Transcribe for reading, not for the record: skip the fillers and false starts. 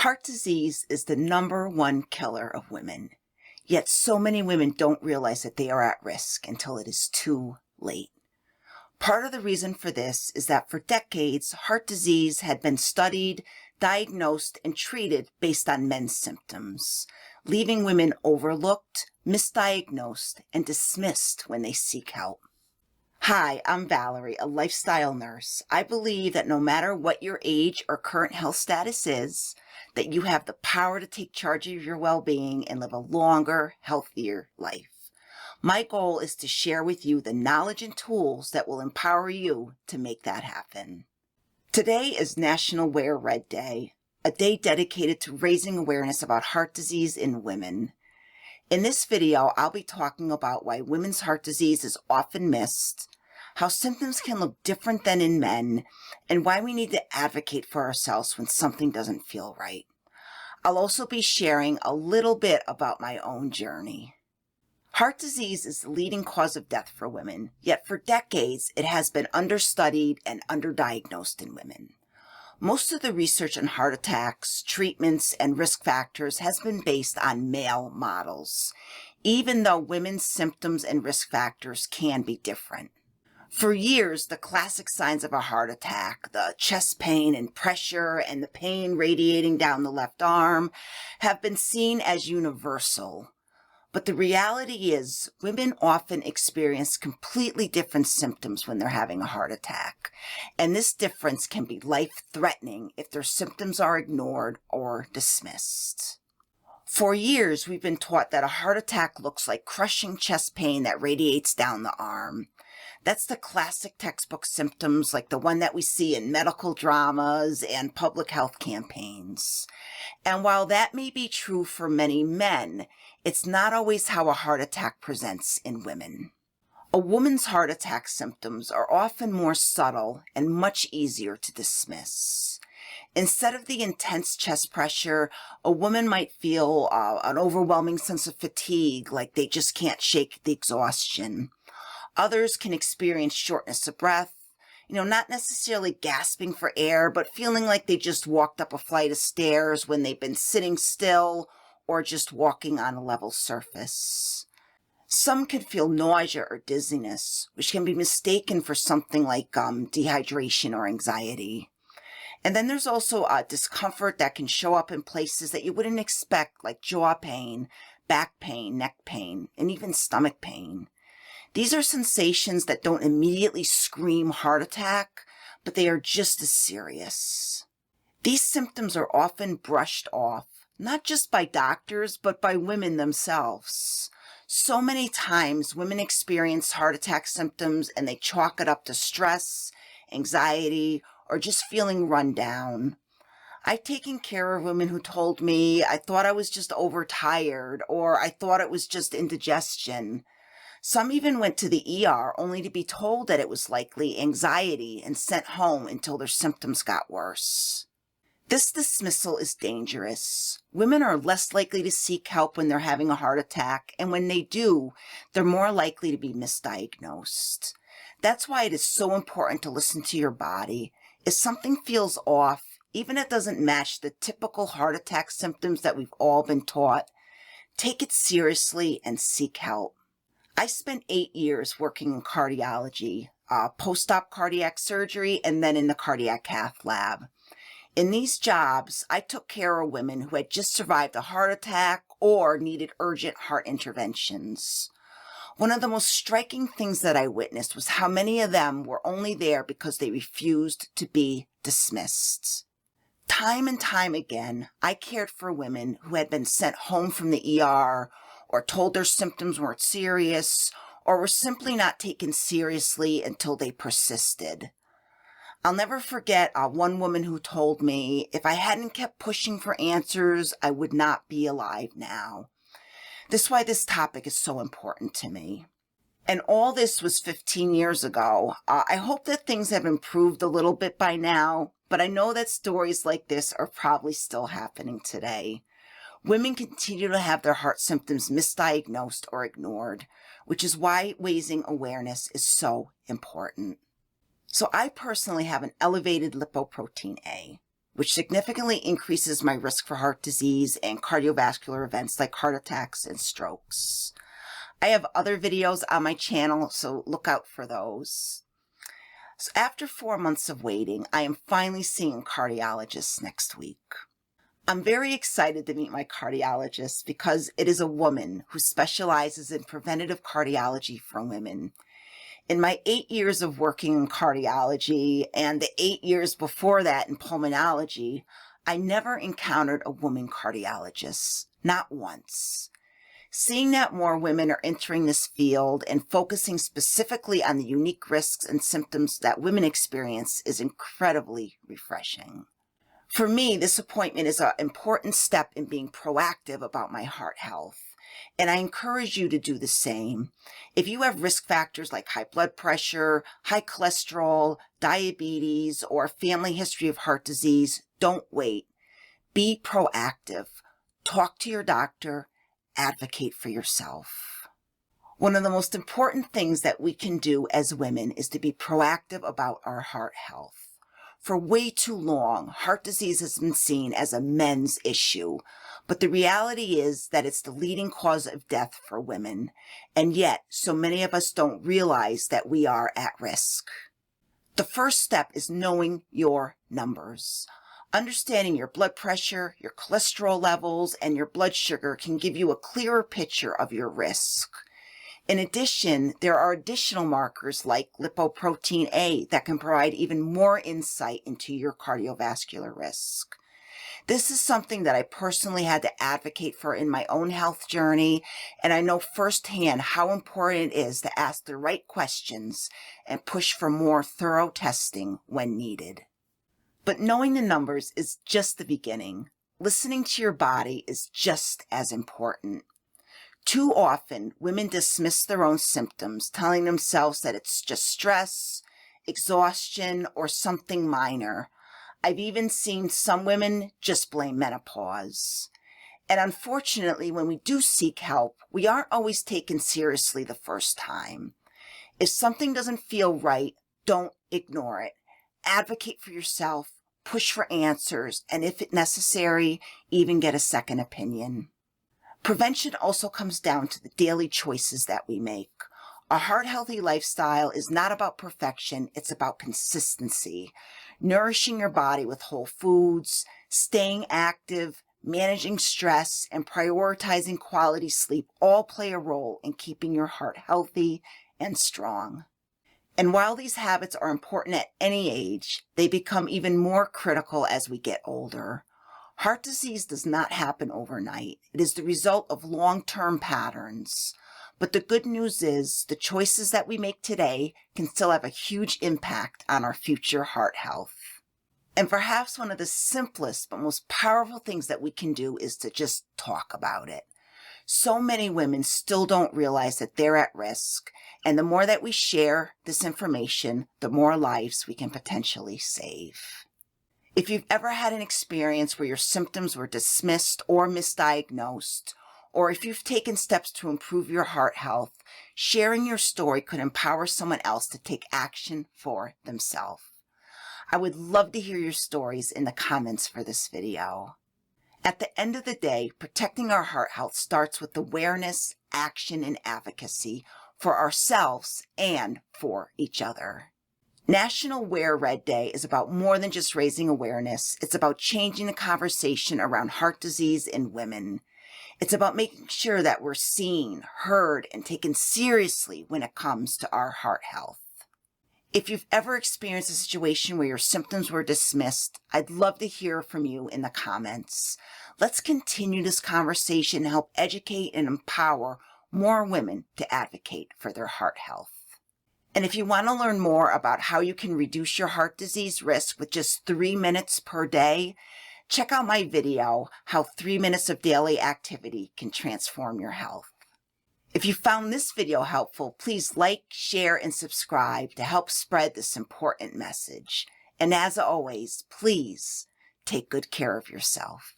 Heart disease is the #1 killer of women, yet so many women don't realize that they are at risk until it is too late. Part of the reason for this is that for decades, heart disease had been studied, diagnosed, and treated based on men's symptoms, leaving women overlooked, misdiagnosed, and dismissed when they seek help. Hi, I'm Valerie, a lifestyle nurse. I believe that no matter what your age or current health status is, that you have the power to take charge of your well-being and live a longer, healthier life. My goal is to share with you the knowledge and tools that will empower you to make that happen. Today is National Wear Red Day, a day dedicated to raising awareness about heart disease in women. In this video, I'll be talking about why women's heart disease is often missed, how symptoms can look different than in men, and why we need to advocate for ourselves when something doesn't feel right. I'll also be sharing a little bit about my own journey. Heart disease is the leading cause of death for women, yet for decades it has been understudied and underdiagnosed in women. Most of the research on heart attacks, treatments, and risk factors has been based on male models, even though women's symptoms and risk factors can be different. For years, the classic signs of a heart attack, the chest pain and pressure and the pain radiating down the left arm, have been seen as universal. But the reality is, women often experience completely different symptoms when they're having a heart attack, and this difference can be life-threatening if their symptoms are ignored or dismissed. For years, we've been taught that a heart attack looks like crushing chest pain that radiates down the arm. That's the classic textbook symptoms like the one that we see in medical dramas and public health campaigns. And while that may be true for many men, it's not always how a heart attack presents in women. A woman's heart attack symptoms are often more subtle and much easier to dismiss. Instead of the intense chest pressure, a woman might feel an overwhelming sense of fatigue, like they just can't shake the exhaustion. Others can experience shortness of breath, not necessarily gasping for air, but feeling like they just walked up a flight of stairs when they've been sitting still or just walking on a level surface. Some can feel nausea or dizziness, which can be mistaken for something like dehydration or anxiety. And then there's also discomfort that can show up in places that you wouldn't expect, like jaw pain, back pain, neck pain, and even stomach pain. These are sensations that don't immediately scream heart attack, but they are just as serious. These symptoms are often brushed off, not just by doctors, but by women themselves. So many times women experience heart attack symptoms and they chalk it up to stress, anxiety, or just feeling run down. I've taken care of women who told me, I thought I was just overtired, or I thought it was just indigestion. Some even went to the ER only to be told that it was likely anxiety and sent home until their symptoms got worse. This dismissal is dangerous. Women are less likely to seek help when they're having a heart attack, and when they do, they're more likely to be misdiagnosed. That's why it is so important to listen to your body. If something feels off, even if it doesn't match the typical heart attack symptoms that we've all been taught, take it seriously and seek help. I spent 8 years working in cardiology, post-op cardiac surgery, and then in the cardiac cath lab. In these jobs, I took care of women who had just survived a heart attack or needed urgent heart interventions. One of the most striking things that I witnessed was how many of them were only there because they refused to be dismissed. Time and time again, I cared for women who had been sent home from the ER or told their symptoms weren't serious, or were simply not taken seriously until they persisted. I'll never forget one woman who told me, if I hadn't kept pushing for answers, I would not be alive now. This is why this topic is so important to me. And all this was 15 years ago. I hope that things have improved a little bit by now, but I know that stories like this are probably still happening today. Women continue to have their heart symptoms misdiagnosed or ignored, which is why raising awareness is so important. So I personally have an elevated lipoprotein A. which significantly increases my risk for heart disease and cardiovascular events like heart attacks and strokes. I have other videos on my channel, so look out for those. So after 4 months of waiting, I am finally seeing a cardiologist next week. I'm very excited to meet my cardiologist because it is a woman who specializes in preventative cardiology for women. In my 8 years of working in cardiology and the 8 years before that in pulmonology, I never encountered a woman cardiologist, not once. Seeing that more women are entering this field and focusing specifically on the unique risks and symptoms that women experience is incredibly refreshing. For me, this appointment is an important step in being proactive about my heart health, and I encourage you to do the same. If you have risk factors like high blood pressure, high cholesterol, diabetes, or a family history of heart disease, don't wait. Be proactive. Talk to your doctor. Advocate for yourself. One of the most important things that we can do as women is to be proactive about our heart health. For way too long, heart disease has been seen as a men's issue, but the reality is that it's the leading cause of death for women, and yet so many of us don't realize that we are at risk. The first step is knowing your numbers. Understanding your blood pressure, your cholesterol levels, and your blood sugar can give you a clearer picture of your risk. In addition, there are additional markers like lipoprotein A that can provide even more insight into your cardiovascular risk. This is something that I personally had to advocate for in my own health journey, and I know firsthand how important it is to ask the right questions and push for more thorough testing when needed. But knowing the numbers is just the beginning. Listening to your body is just as important. Too often, women dismiss their own symptoms, telling themselves that it's just stress, exhaustion, or something minor. I've even seen some women just blame menopause. And unfortunately, when we do seek help, we aren't always taken seriously the first time. If something doesn't feel right, don't ignore it. Advocate for yourself, push for answers, and if necessary, even get a second opinion. Prevention also comes down to the daily choices that we make. A heart-healthy lifestyle is not about perfection, it's about consistency. Nourishing your body with whole foods, staying active, managing stress, and prioritizing quality sleep all play a role in keeping your heart healthy and strong. And while these habits are important at any age, they become even more critical as we get older. Heart disease does not happen overnight. It is the result of long-term patterns. But the good news is the choices that we make today can still have a huge impact on our future heart health. And perhaps one of the simplest but most powerful things that we can do is to just talk about it. So many women still don't realize that they're at risk, and the more that we share this information, the more lives we can potentially save. If you've ever had an experience where your symptoms were dismissed or misdiagnosed, or if you've taken steps to improve your heart health, sharing your story could empower someone else to take action for themselves. I would love to hear your stories in the comments for this video. At the end of the day, protecting our heart health starts with awareness, action, and advocacy for ourselves and for each other. National Wear Red Day is about more than just raising awareness. It's about changing the conversation around heart disease in women. It's about making sure that we're seen, heard, and taken seriously when it comes to our heart health. If you've ever experienced a situation where your symptoms were dismissed, I'd love to hear from you in the comments. Let's continue this conversation and help educate and empower more women to advocate for their heart health. And if you want to learn more about how you can reduce your heart disease risk with just 3 minutes per day, check out my video, How 3 Minutes of Daily Activity Can Transform Your Health. If you found this video helpful, please like, share, and subscribe to help spread this important message. And as always, please take good care of yourself.